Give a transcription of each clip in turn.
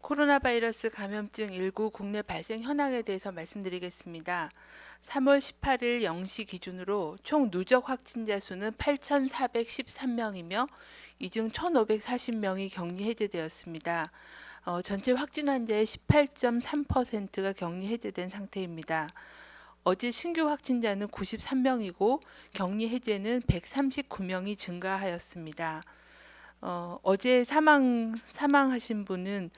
코로나 바이러스 감염증 19 국내 발생 현황에 대해서 말씀드리겠습니다. 3월 18일 0시 기준으로 총 누적 확진자 수는 8,413명이며 이 중 1,540명이 격리 해제되었습니다. 전체 확진 환자의 18.3%가 격리 해제된 상태입니다. 어제 신규 확진자는 93명이고 격리 해제는 139명이 증가하였습니다. 어제 사망하신 분은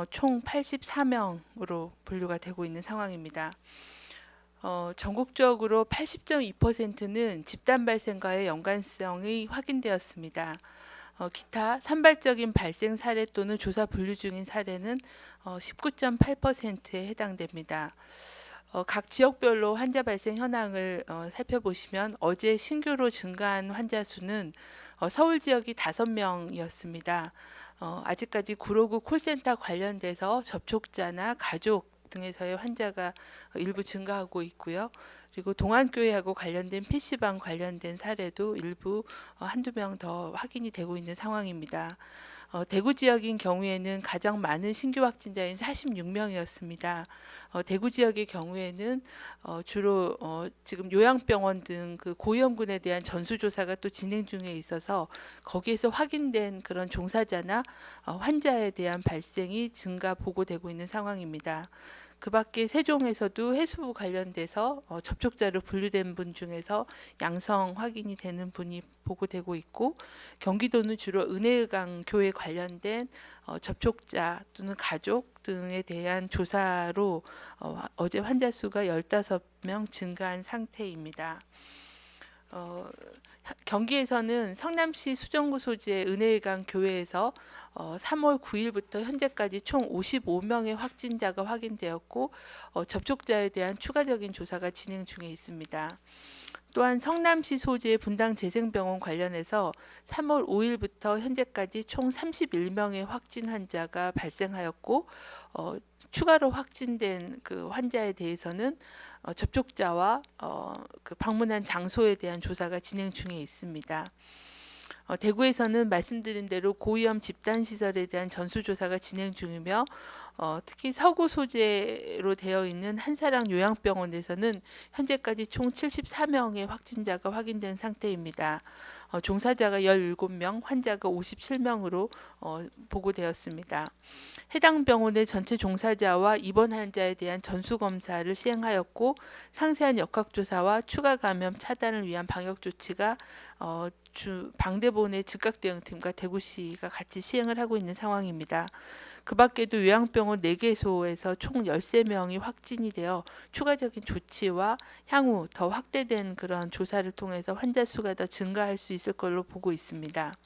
총 84명으로 분류가 되고 있는 상황입니다. 전국적으로 80.2%는 집단 발생과의 연관성이 확인되었습니다. 기타 산발적인 발생 사례 또는 조사 분류 중인 사례는 19.8%에 해당됩니다. 각 지역별로 환자 발생 현황을 살펴보시면 어제 신규로 증가한 환자 수는 서울 지역이 5명이었습니다. 아직까지 구로구 콜센터 관련돼서 접촉자나 가족 등에서의 환자가 일부 증가하고 있고요. 그리고 동안교회하고 관련된 PC방 관련된 사례도 일부 한두 명 더 확인이 되고 있는 상황입니다. 대구 지역인 경우에는 가장 많은 신규 확진자인 46명이었습니다. 대구 지역의 경우에는 주로 지금 요양병원 등 그 고위험군에 대한 전수조사가 또 진행 중에 있어서 거기에서 확인된 그런 종사자나 환자에 대한 발생이 증가 보고되고 있는 상황입니다. 그 밖에 세종에서도 해수부 관련돼서 접촉자로 분류된 분 중에서 양성 확인이 되는 분이 보고되고 있고, 경기도는 주로 은혜강 교회 관련된 접촉자 또는 가족 등에 대한 조사로 어제 환자 수가 15명 증가한 상태입니다. 경기에서는 성남시 수정구 소지의 은혜강 교회에서 3월 9일부터 현재까지 총 55명의 확진자가 확인되었고 접촉자에 대한 추가적인 조사가 진행 중에 있습니다. 또한 성남시 소재의 분당재생병원 관련해서 3월 5일부터 현재까지 총 31명의 확진 환자가 발생하였고 추가로 확진된 그 환자에 대해서는 접촉자와 그 방문한 장소에 대한 조사가 진행 중에 있습니다. 대구에서는 말씀드린 대로 고위험 집단시설에 대한 전수조사가 진행 중이며 특히 서구 소재로 되어 있는 한사랑 요양병원에서는 현재까지 총 74명의 확진자가 확인된 상태입니다. 종사자가 17명, 환자가 57명으로 보고되었습니다. 해당 병원의 전체 종사자와 입원 환자에 대한 전수검사를 시행하였고 상세한 역학조사와 추가 감염 차단을 위한 방역조치가 방대본의 즉각대응팀과 대구시가 같이 시행을 하고 있는 상황입니다. 그 밖에도 요양병원 4개소에서 총 13명이 확진이 되어 추가적인 조치와 향후 더 확대된 그런 조사를 통해서 환자 수가 더 증가할 수 있을 걸로 보고 있습니다.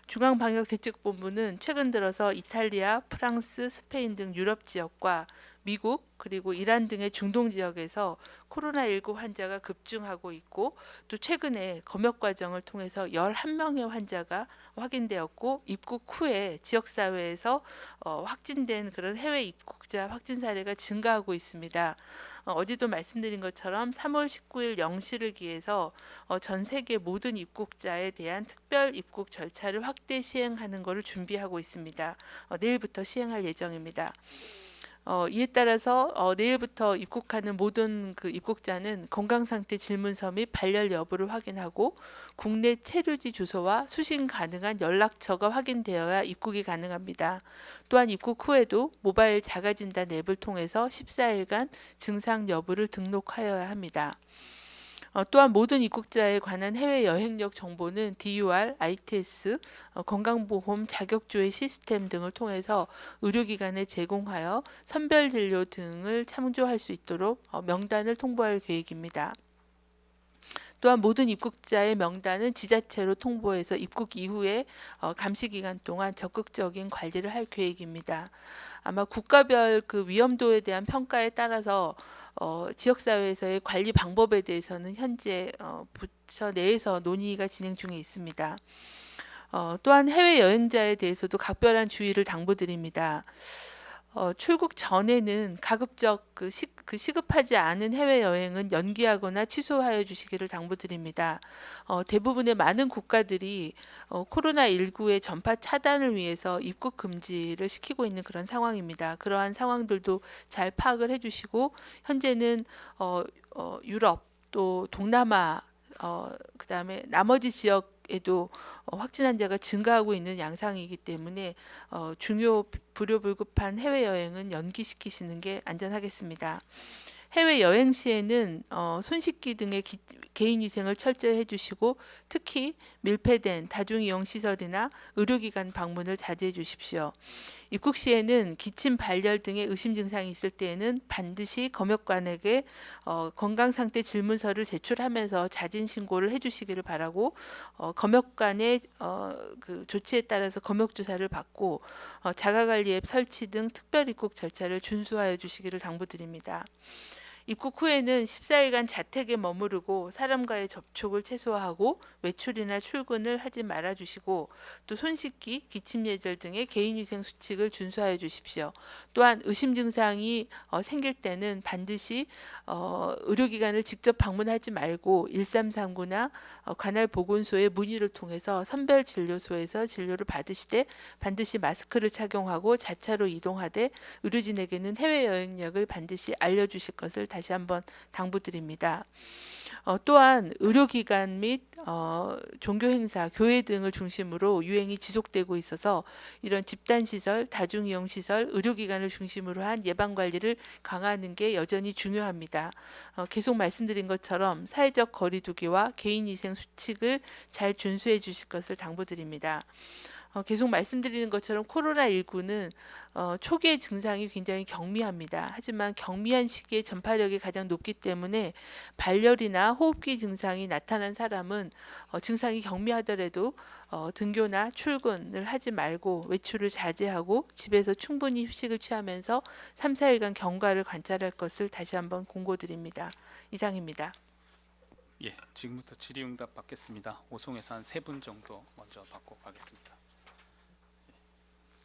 중앙방역대책본부는 최근 들어서 이탈리아, 프랑스, 스페인 등 유럽 지역과 미국 그리고 이란 등의 중동 지역에서 코로나19 환자가 급증하고 있고 또 최근에 검역 과정을 통해서 11명의 환자가 확인되었고 입국 후에 지역사회에서 확진된 그런 해외 입국자 확진 사례가 증가하고 있습니다. 어제도 말씀드린 것처럼 3월 19일 0시를 기해서 전 세계 모든 입국자에 대한 특별 입국 절차를 확대 시행하는 것을 준비하고 있습니다. 내일부터 시행할 예정입니다. 이에 따라서 내일부터 입국하는 모든 그 입국자는 건강상태 질문서 및 발열 여부를 확인하고 국내 체류지 주소와 수신 가능한 연락처가 확인되어야 입국이 가능합니다. 또한 입국 후에도 모바일 자가진단 앱을 통해서 14일간 증상 여부를 등록하여야 합니다. 또한 모든 입국자에 관한 해외 여행력 정보는 DUR, ITS, 건강보험 자격조회 시스템 등을 통해서 의료기관에 제공하여 선별진료 등을 참조할 수 있도록 명단을 통보할 계획입니다. 또한 모든 입국자의 명단은 지자체로 통보해서 입국 이후에 감시 기간 동안 적극적인 관리를 할 계획입니다. 아마 국가별 그 위험도에 대한 평가에 따라서 지역사회에서의 관리 방법에 대해서는 현재 부처 내에서 논의가 진행 중에 있습니다. 또한 해외 여행자에 대해서도 각별한 주의를 당부드립니다. 출국 전에는 가급적 시급하지 않은 해외 여행은 연기하거나 취소하여 주시기를 당부드립니다. 대부분의 많은 국가들이 코로나19의 전파 차단을 위해서 입국 금지를 시키고 있는 그런 상황입니다. 그러한 상황들도 잘 파악을 해주시고 현재는 유럽 또 동남아 그다음에 나머지 지역에도 확진 환자가 증가하고 있는 양상이기 때문에 중요 불효불급한 해외 여행은 연기시키시는 게 안전하겠습니다. 해외 여행 시에는 손 씻기 등의 개인 위생을 철저히 해주시고 특히 밀폐된 다중이용 시설이나 의료기관 방문을 자제해 주십시오. 입국 시에는 기침, 발열 등의 의심 증상이 있을 때에는 반드시 검역관에게 건강 상태 질문서를 제출하면서 자진 신고를 해주시기를 바라고 검역관의 그 조치에 따라서 검역 조사를 받고 자가관리 앱 설치 등 특별 입국 절차를 준수하여 주시기를 당부드립니다. 입국 후에는 14일간 자택에 머무르고 사람과의 접촉을 최소화하고 외출이나 출근을 하지 말아 주시고 또 손 씻기, 기침 예절 등의 개인위생 수칙을 준수하여 주십시오. 또한 의심 증상이 생길 때는 반드시 의료기관을 직접 방문하지 말고 1339나 관할 보건소의 문의를 통해서 선별 진료소에서 진료를 받으시되 반드시 마스크를 착용하고 자차로 이동하되 의료진에게는 해외 여행력을 반드시 알려주실 것을 다시 한번 당부드립니다. 또한 의료기관 및 종교 행사, 교회 등을 중심으로 유행이 지속되고 있어서 이런 집단시설, 다중이용시설, 의료기관을 중심으로 한 예방관리를 강화하는 게 여전히 중요합니다. 계속 말씀드린 것처럼 사회적 거리두기와 개인위생 수칙을 잘 준수해 주실 것을 당부드립니다. 계속 말씀드리는 것처럼 코로나19는 초기의 증상이 굉장히 경미합니다. 하지만 경미한 시기에 전파력이 가장 높기 때문에 발열이나 호흡기 증상이 나타난 사람은 증상이 경미하더라도 등교나 출근을 하지 말고 외출을 자제하고 집에서 충분히 휴식을 취하면서 3, 4일간 경과를 관찰할 것을 다시 한번 공고드립니다. 이상입니다. 예, 지금부터 질의응답 받겠습니다. 오송에서 한 3분 정도 먼저 받고 가겠습니다.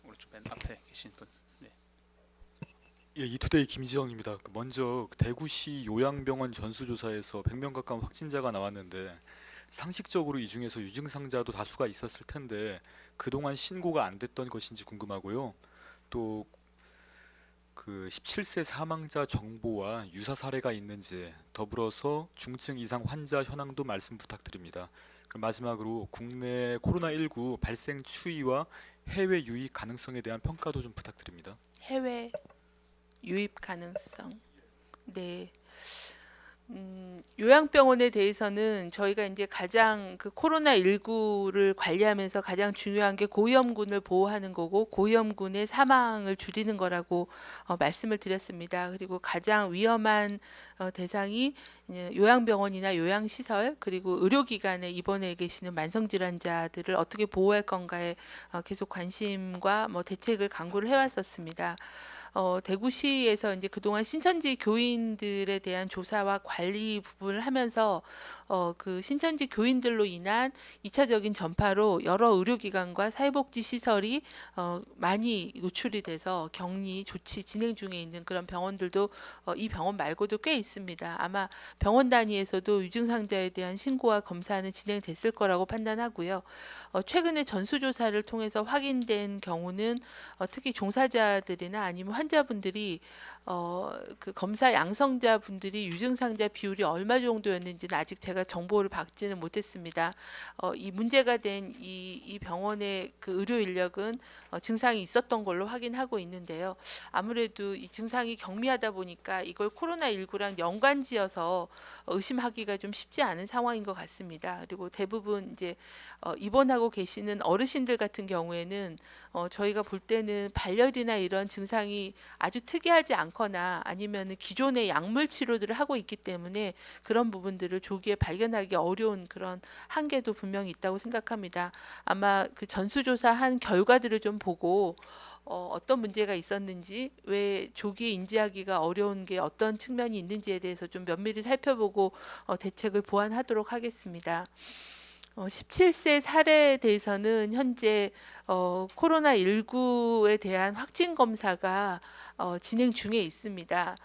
오른쪽 맨 앞에 계신 분. 네. 예, 이투데이 김지영입니다. 먼저 대구시 요양병원 전수조사에서 100명 가까운 확진자가 나왔는데 상식적으로 이 중에서 유증상자도 다수가 있었을 텐데 그동안 신고가 안 됐던 것인지 궁금하고요. 또 그 17세 사망자 정보와 유사 사례가 있는지 더불어서 중증 이상 환자 현황도 말씀 부탁드립니다. 마지막으로 국내 코로나19 발생 추이와 해외 유입 가능성에 대한 평가도 좀 부탁드립니다. 해외 유입 가능성. 네. 요양병원에 대해서는 저희가 이제 가장 그 코로나19를 관리하면서 가장 중요한 게 고위험군을 보호하는 거고 고위험군의 사망을 줄이는 거라고 말씀을 드렸습니다. 그리고 가장 위험한 대상이 이제 요양병원이나 요양시설 그리고 의료기관에 입원해 계시는 만성질환자들을 어떻게 보호할 건가에 계속 관심과 뭐 대책을 강구를 해왔었습니다. 대구시에서 이제 그동안 신천지 교인들에 대한 조사와 관리 부분을 하면서 그 신천지 교인들로 인한 2차적인 전파로 여러 의료기관과 사회복지 시설이 많이 노출이 돼서 격리 조치 진행 중에 있는 그런 병원들도 이 병원 말고도 꽤 있습니다. 아마 병원 단위에서도 유증상자에 대한 신고와 검사는 진행됐을 거라고 판단하고요. 최근에 전수조사를 통해서 확인된 경우는 특히 종사자들이나 아니면 환자분들이 그 검사 양성자분들이 유증상자 비율이 얼마 정도였는지는 아직 제가 정보를 받지는 못했습니다. 이 문제가 된 이 병원의 그 의료 인력은 증상이 있었던 걸로 확인하고 있는데요. 아무래도 이 증상이 경미하다 보니까 이걸 코로나19랑 연관지어서 의심하기가 좀 쉽지 않은 상황인 것 같습니다. 그리고 대부분 이제 입원하고 계시는 어르신들 같은 경우에는 저희가 볼 때는 발열이나 이런 증상이 아주 특이하지 않거나 아니면 기존의 약물 치료들을 하고 있기 때문에 그런 부분들을 조기에 발견하기 어려운 그런 한계도 분명히 있다고 생각합니다. 아마 그 전수조사한 결과들을 좀 보고 어떤 문제가 있었는지 왜 조기에 인지하기가 어려운 게 어떤 측면이 있는지에 대해서 좀 면밀히 살펴보고 대책을 보완하도록 하겠습니다. 17세 살에 대해서는 현재 코로나19에 대한 확진 검사가 진행 중에 있습니다.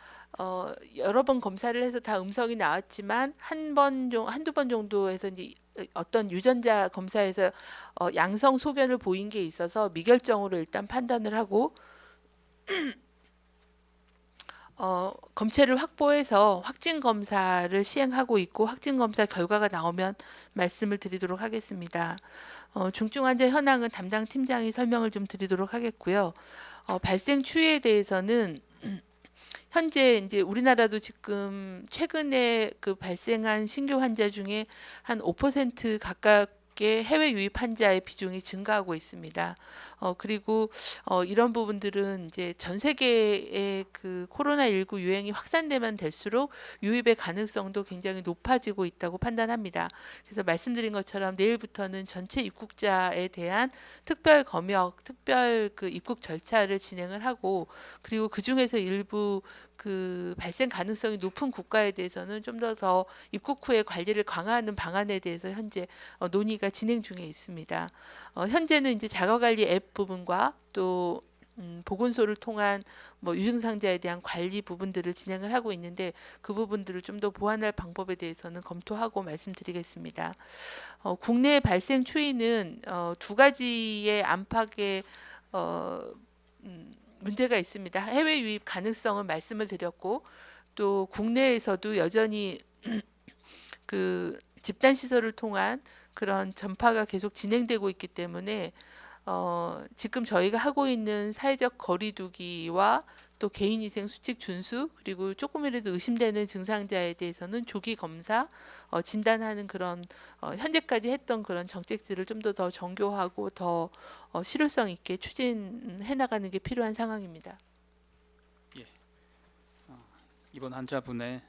여러 번 검사를 해서 다 음성이 나왔지만 한두 번 정도에서 이제 어떤 유전자 검사에서 양성 소견을 보인 게 있어서 미결정으로 일단 판단을 하고 검체를 확보해서 확진 검사를 시행하고 있고 확진 검사 결과가 나오면 말씀을 드리도록 하겠습니다. 중증 환자 현황은 담당 팀장이 설명을 좀 드리도록 하겠고요. 발생 추이에 대해서는 현재 이제 우리나라도 지금 최근에 그 발생한 신규 환자 중에 한 5% 가깝게 해외 유입 환자의 비중이 증가하고 있습니다. 그리고 이런 부분들은 이제 전 세계의 그 코로나19 유행이 확산되면 될수록 유입의 가능성도 굉장히 높아지고 있다고 판단합니다. 그래서 말씀드린 것처럼 내일부터는 전체 입국자에 대한 특별 검역, 특별 그 입국 절차를 진행을 하고 그리고 그 중에서 일부 그 발생 가능성이 높은 국가에 대해서는 좀 더 입국 후에 관리를 강화하는 방안에 대해서 현재 논의가 진행 중에 있습니다. 현재는 이제 자가관리 앱 부분과 또 보건소를 통한 뭐 유증상자에 대한 관리 부분들을 진행을 하고 있는데 그 부분들을 좀 더 보완할 방법에 대해서는 검토하고 말씀드리겠습니다. 국내 발생 추이는 두 가지의 안팎의 문제가 있습니다. 해외 유입 가능성은 말씀을 드렸고 또 국내에서도 여전히 그 집단 시설을 통한 그런 전파가 계속 진행되고 있기 때문에 지금 저희가 하고 있는 사회적 거리두기와 또 개인위생 수칙 준수 그리고 조금이라도 의심되는 증상자에 대해서는 조기 검사 진단하는 그런 현재까지 했던 그런 정책들을 좀 더 정교하고 더 실효성 있게 추진해 나가는 게 필요한 상황입니다. 예. 이번 환자분의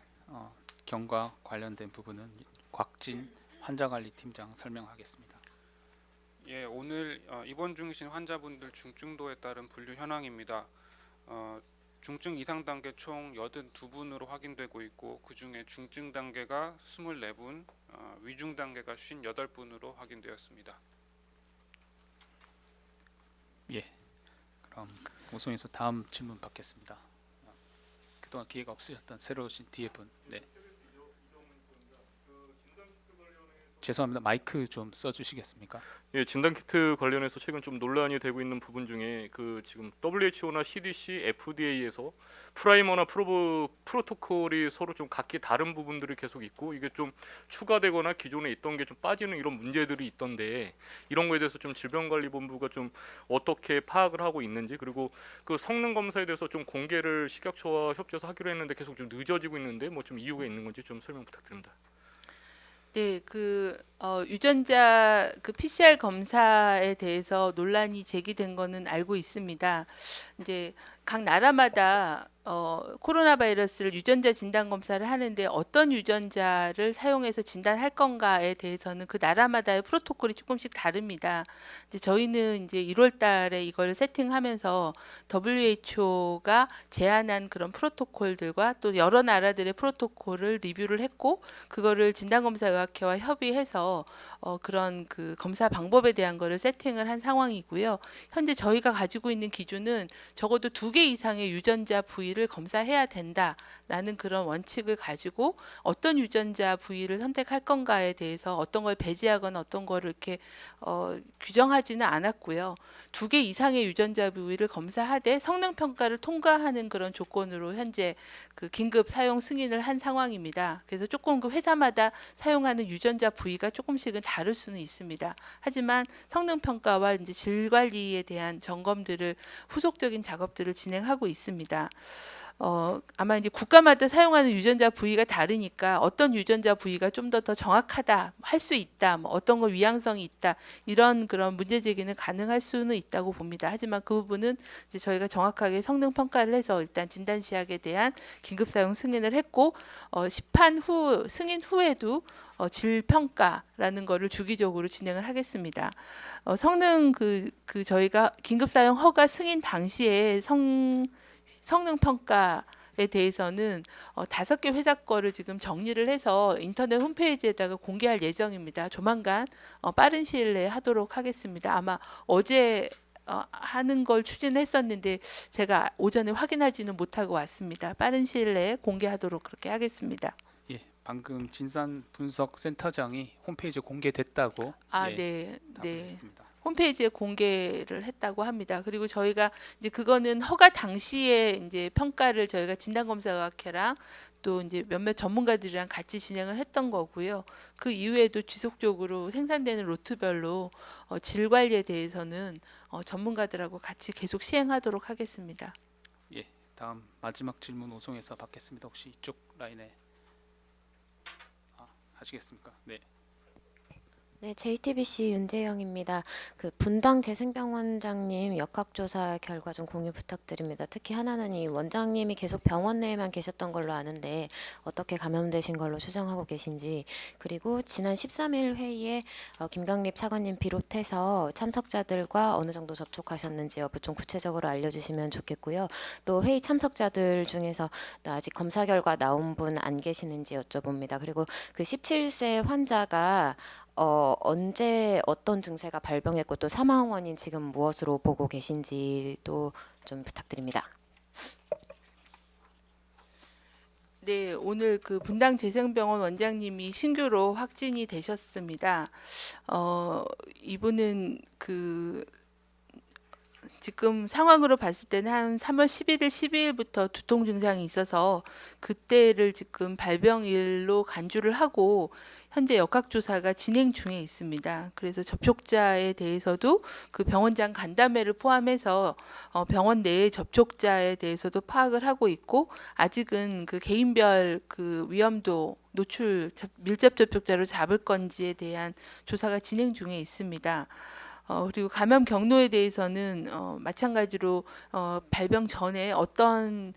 경과 관련된 부분은 곽진 환자관리팀장 설명하겠습니다. 예, 오늘 입원 중이신 환자분들 중증도에 따른 분류 현황입니다. 중증 이상 단계 총 82분으로 확인되고 있고 그 중에 중증 단계가 24분, 위중 단계가 58분으로 확인되었습니다. 예. 그럼 오송에서 다음 질문 받겠습니다. 그동안 기회가 없으셨던 새로 오신 뒤에 분. 네. 죄송합니다. 마이크 좀 써주시겠습니까? 예, 진단키트 관련해서 최근 좀 논란이 되고 있는 부분 중에 그 지금 WHO나 CDC, FDA에서 프라이머나 프로토콜이 서로 좀 각기 다른 부분들이 계속 있고 이게 좀 추가되거나 기존에 있던 게 좀 빠지는 이런 문제들이 있던데 이런 거에 대해서 좀 질병관리본부가 좀 어떻게 파악을 하고 있는지 그리고 그 성능 검사에 대해서 좀 공개를 식약처와 협조해서 하기로 했는데 계속 좀 늦어지고 있는데 뭐 좀 이유가 있는 건지 좀 설명 부탁드립니다. 네, 유전자 PCR 검사에 대해서 논란이 제기된 거는 알고 있습니다. 이제 각 나라마다 코로나 바이러스를 유전자 진단 검사를 하는데 어떤 유전자를 사용해서 진단할 건가에 대해서는 그 나라마다의 프로토콜이 조금씩 다릅니다. 이제 저희는 이제 1월 달에 이걸 세팅하면서 WHO가 제안한 그런 프로토콜들과 또 여러 나라들의 프로토콜을 리뷰를 했고 그거를 진단검사의학회와 협의해서 그런 그 검사 방법에 대한 거를 세팅을 한 상황이고요. 현재 저희가 가지고 있는 기준은 적어도 2개 이상의 유전자 부위를 검사해야 된다라는 그런 원칙을 가지고 어떤 유전자 부위를 선택할 건가에 대해서 어떤 걸 배제하거나 어떤 거를 이렇게 규정하지는 않았고요. 2개 이상의 유전자 부위를 검사하되 성능 평가를 통과하는 그런 조건으로 현재 그 긴급 사용 승인을 한 상황입니다. 그래서 조금 그 회사마다 사용하는 유전자 부위가 조금씩은 다를 수는 있습니다. 하지만 성능 평가와 이제 질 관리에 대한 점검들을 후속적인 작업들을 진행하고 있습니다. 아마 이제 국가마다 사용하는 유전자 부위가 다르니까 어떤 유전자 부위가 좀 더 정확하다, 할 수 있다, 뭐 어떤 거 위양성이 있다 이런 그런 문제 제기는 가능할 수는 있다고 봅니다. 하지만 그 부분은 이제 저희가 정확하게 성능 평가를 해서 일단 진단 시약에 대한 긴급 사용 승인을 했고 시판 후 승인 후에도 질 평가라는 거를 주기적으로 진행을 하겠습니다. 성능 저희가 긴급 사용 허가 승인 당시에 성능 평가 대해서는 5개 회사 거를 지금 정리를 해서 인터넷 홈페이지에다가 공개할 예정입니다. 조만간 빠른 시일 내에 하도록 하겠습니다. 아마 어제 하는 걸 추진했었는데 제가 오전에 확인하지는 못하고 왔습니다. 빠른 시일 내에 공개하도록 그렇게 하겠습니다. 예, 방금 진산 분석 센터장이 홈페이지에 공개됐다고 예, 네, 답을 네. 했습니다. 홈페이지에 공개를 했다고 합니다. 그리고 저희가 이제 그거는 허가 당시에 이제 평가를 저희가 진단검사학회랑 또 이제 몇몇 전문가들이랑 같이 진행을 했던 거고요. 그 이후에도 지속적으로 생산되는 로트별로 질 관리에 대해서는 전문가들하고 같이 계속 시행하도록 하겠습니다. 예, 다음 마지막 질문 오송에서 받겠습니다. 혹시 이쪽 라인에 하시겠습니까? 네. 네, JTBC 윤재영입니다. 그 분당 재생병원장님 역학조사 결과 좀 공유 부탁드립니다. 특히 하나는 이 원장님이 계속 병원 내에만 계셨던 걸로 아는데 어떻게 감염되신 걸로 추정하고 계신지, 그리고 지난 13일 회의에 김강립 차관님 비롯해서 참석자들과 어느 정도 접촉하셨는지 여부 좀 구체적으로 알려주시면 좋겠고요. 또 회의 참석자들 중에서 또 아직 검사 결과 나온 분 안 계시는지 여쭤봅니다. 그리고 그 17세 환자가 언제 어떤 증세가 발병했고 또 사망 원인 지금 무엇으로 보고 계신지도 좀 부탁드립니다. 네, 오늘 그 분당 재생병원 원장님이 신규로 확진이 되셨습니다. 이분은 그 지금 상황으로 봤을 때는 한 3월 11일, 12일부터 두통 증상이 있어서 그때를 지금 발병일로 간주를 하고 현재 역학조사가 진행 중에 있습니다. 그래서 접촉자에 대해서도 그 병원장 간담회를 포함해서 병원 내의 접촉자에 대해서도 파악을 하고 있고, 아직은 그 개인별 그 위험도 노출 밀접 접촉자로 잡을 건지에 대한 조사가 진행 중에 있습니다. 그리고 감염 경로에 대해서는 마찬가지로 발병 전에 어떤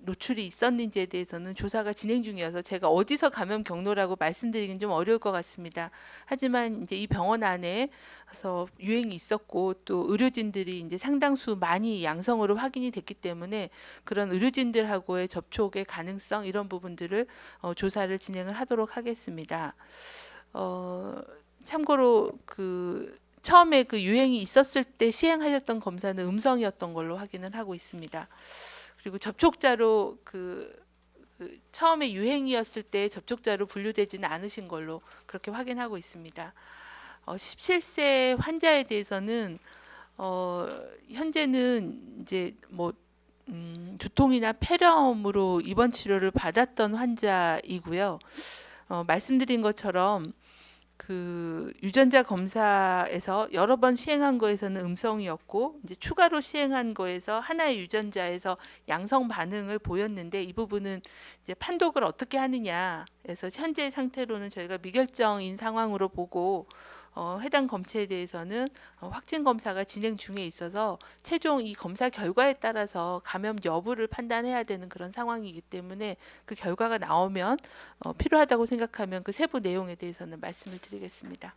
노출이 있었는지에 대해서는 조사가 진행 중이어서 제가 어디서 감염 경로라고 말씀드리긴 좀 어려울 것 같습니다. 하지만 이제 이 병원 안에서 유행이 있었고 또 의료진들이 이제 상당수 많이 양성으로 확인이 됐기 때문에 그런 의료진들하고의 접촉의 가능성 이런 부분들을 조사를 진행을 하도록 하겠습니다. 참고로 그 처음에 그 유행이 있었을 때 시행하셨던 검사는 음성이었던 걸로 확인을 하고 있습니다. 그리고 접촉자로 그 처음에 유행이었을 때 접촉자로 분류되지는 않으신 걸로 그렇게 확인하고 있습니다. 17세 환자에 대해서는 현재는 이제 뭐 두통이나 폐렴으로 입원 치료를 받았던 환자이고요. 말씀드린 것처럼 그 유전자 검사에서 여러 번 시행한 거에서는 음성이었고 이제 추가로 시행한 거에서 하나의 유전자에서 양성 반응을 보였는데 이 부분은 이제 판독을 어떻게 하느냐 해서 현재 상태로는 저희가 미결정인 상황으로 보고 해당 검체에 대해서는 확진 검사가 진행 중에 있어서 최종 이 검사 결과에 따라서 감염 여부를 판단해야 되는 그런 상황이기 때문에 그 결과가 나오면 필요하다고 생각하면 그 세부 내용에 대해서는 말씀을 드리겠습니다.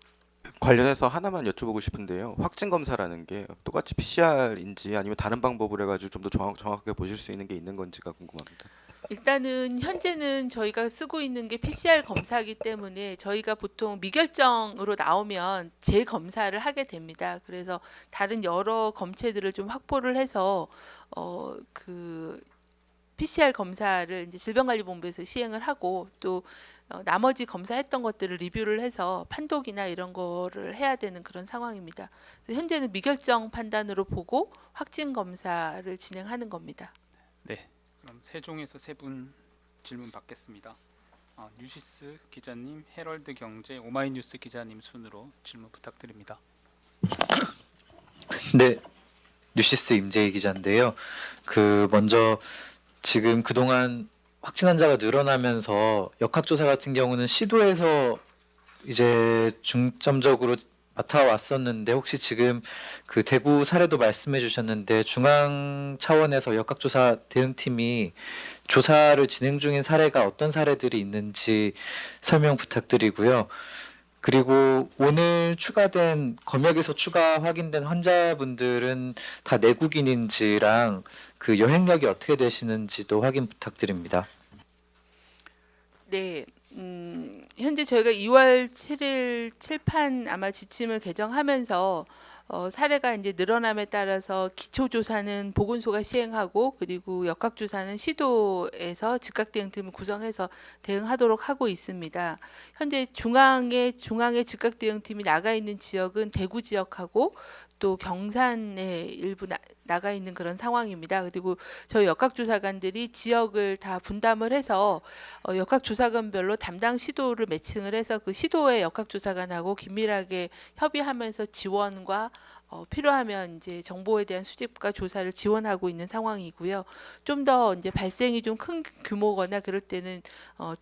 관련해서 하나만 여쭤보고 싶은데요. 확진 검사라는 게 똑같이 PCR인지 아니면 다른 방법을 해가지고 좀 더 정확하게 보실 수 있는 게 있는 건지가 궁금합니다. 일단은 현재는 저희가 쓰고 있는 게 PCR 검사이기 때문에 저희가 보통 미결정으로 나오면 재검사를 하게 됩니다. 그래서 다른 여러 검체들을 좀 확보를 해서 그 PCR 검사를 이제 질병관리본부에서 시행을 하고 또 나머지 검사했던 것들을 리뷰를 해서 판독이나 이런 거를 해야 되는 그런 상황입니다. 그래서 현재는 미결정 판단으로 보고 확진 검사를 진행하는 겁니다. 네. 그럼 세종에서 세 분 질문 받겠습니다. 뉴시스 기자님, 헤럴드 경제, 오마이뉴스 기자님 순으로 질문 부탁드립니다. 네, 뉴시스 임재희 기자인데요. 그 먼저 지금 그동안 확진 환자가 늘어나면서 역학조사 같은 경우는 시도에서 이제 중점적으로 맡아왔었는데 혹시 지금 그 대구 사례도 말씀해 주셨는데 중앙 차원에서 역학조사 대응팀이 조사를 진행 중인 사례가 어떤 사례들이 있는지 설명 부탁드리고요. 그리고 오늘 추가된 검역에서 추가 확인된 환자분들은 다 내국인인지랑 그 여행력이 어떻게 되시는지도 확인 부탁드립니다. 네, 현재 저희가 2월 7일 칠판 아마 지침을 개정하면서 사례가 이제 늘어남에 따라서 기초조사는 보건소가 시행하고 그리고 역학조사는 시도에서 즉각 대응팀을 구성해서 대응하도록 하고 있습니다. 현재 중앙에 즉각 대응팀이 나가 있는 지역은 대구 지역하고 또 경산에 일부 나가 있는 그런 상황입니다. 그리고 저희 역학조사관들이 지역을 다 분담을 해서 역학조사관별로 담당 시도를 매칭을 해서 그 시도의 역학조사관하고 긴밀하게 협의하면서 지원과 필요하면 이제 정보에 대한 수집과 조사를 지원하고 있는 상황이고요. 좀 더 이제 발생이 좀 큰 규모거나 그럴 때는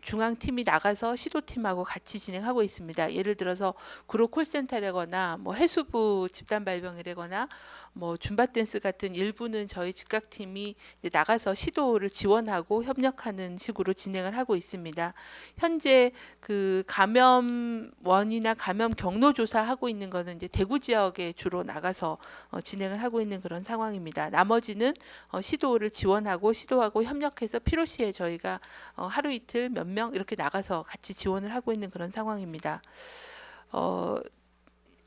중앙팀이 나가서 시도팀하고 같이 진행하고 있습니다. 예를 들어서 구로 콜센터라거나 뭐 해수부 집단 발병이라거나 뭐 줌바 댄스 같은 일부는 저희 즉각팀이 이제 나가서 시도를 지원하고 협력하는 식으로 진행을 하고 있습니다. 현재 그 감염 원이나 감염 경로 조사하고 있는 거는 이제 대구 지역에 주로 나가서 진행을 하고 있는 그런 상황입니다. 나머지는 시도를 지원하고 시도하고 협력해서 필요시에 저희가 하루 이틀 몇 명 이렇게 나가서 같이 지원을 하고 있는 그런 상황입니다.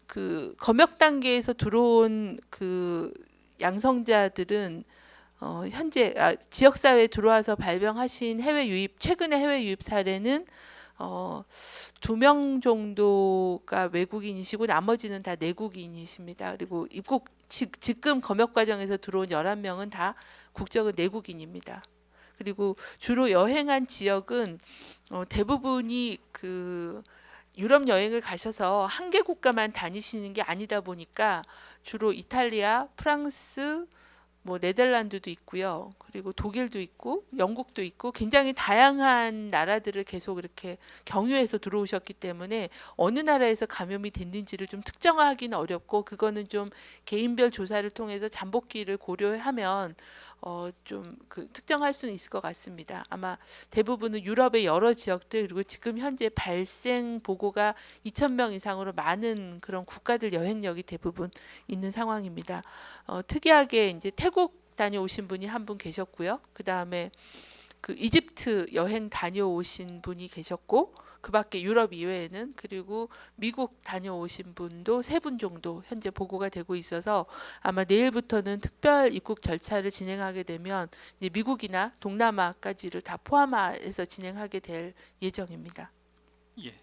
그 검역 단계에서 들어온 그 양성자들은 현재 지역 사회에 들어와서 발병하신 해외 유입 최근의 해외 유입 사례는 2명 정도가 외국인이시고 나머지는 다 내국인이십니다. 그리고 입국 지금 검역 과정에서 들어온 11명은 다 국적은 내국인입니다. 그리고 주로 여행한 지역은 대부분이 그 유럽 여행을 가셔서 한 개 국가만 다니시는 게 아니다 보니까 주로 이탈리아, 프랑스, 뭐 네덜란드도 있고요. 그리고 독일도 있고 영국도 있고 굉장히 다양한 나라들을 계속 이렇게 경유해서 들어오셨기 때문에 어느 나라에서 감염이 됐는지를 좀 특정하기는 어렵고 그거는 좀 개인별 조사를 통해서 잠복기를 고려하면 좀 그 특정할 수는 있을 것 같습니다. 아마 대부분은 유럽의 여러 지역들 그리고 지금 현재 발생 보고가 2,000명 이상으로 많은 그런 국가들 여행력이 대부분 있는 상황입니다. 특이하게 이제 태국 다녀오신 분이 한 분 계셨고요. 그 다음에 그 이집트 여행 다녀오신 분이 계셨고 그 밖에 유럽 이외에는 그리고 미국 다녀오신 분도 3분 정도 현재 보고가 되고 있어서 아마 내일부터는 특별 입국 절차를 진행하게 되면 이제 미국이나 동남아까지를 다 포함해서 진행하게 될 예정입니다. 예.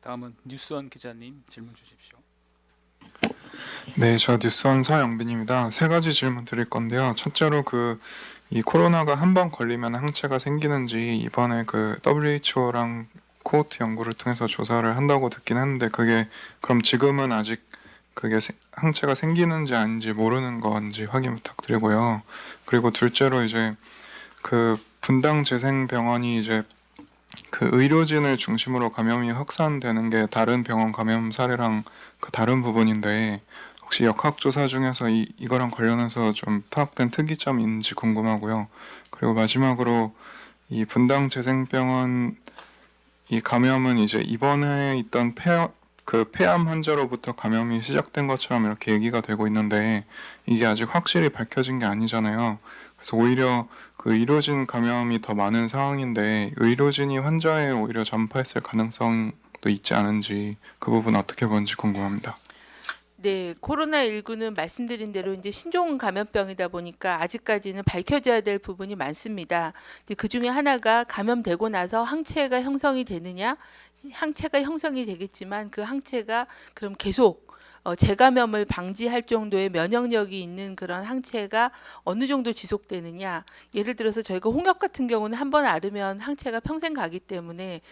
다음은 뉴스원 기자님 질문 주십시오. 네, 저 뉴스원 서영빈입니다. 3가지 질문 드릴 건데요. 첫째로 이 코로나가 한 번 걸리면 항체가 생기는지 이번에 그 WHO랑 코호트 연구를 통해서 조사를 한다고 듣긴 했는데 그게 그럼 지금은 아직 그게 항체가 생기는지 아닌지 모르는 건지 확인 부탁드리고요. 그리고 둘째로 이제 그 분당 재생병원이 이제 그 의료진을 중심으로 감염이 확산되는 게 다른 병원 감염 사례랑 그 다른 부분인데 혹시 역학조사 중에서 이거랑 관련해서 좀 파악된 특이점이 있는지 궁금하고요. 그리고 마지막으로 이 분당 재생병원 이 감염은 이제 이번에 있던 폐암 환자로부터 감염이 시작된 것처럼 이렇게 얘기가 되고 있는데 이게 아직 확실히 밝혀진 게 아니잖아요. 그래서 오히려 그 의료진 감염이 더 많은 상황인데 의료진이 환자에 오히려 전파했을 가능성도 있지 않은지 그 부분 어떻게 보는지 궁금합니다. 네, 코로나19는 말씀드린 대로 이제 신종 감염병이다 보니까 아직까지는 밝혀져야 될 부분이 많습니다. 그 중에 하나가 감염되고 나서 항체가 형성이 되느냐, 항체가 형성이 되겠지만 그 항체가 그럼 계속 재감염을 방지할 정도의 면역력이 있는 그런 항체가 어느 정도 지속되느냐. 예를 들어서 저희가 홍역 같은 경우는 한 번 앓으면 항체가 평생 가기 때문에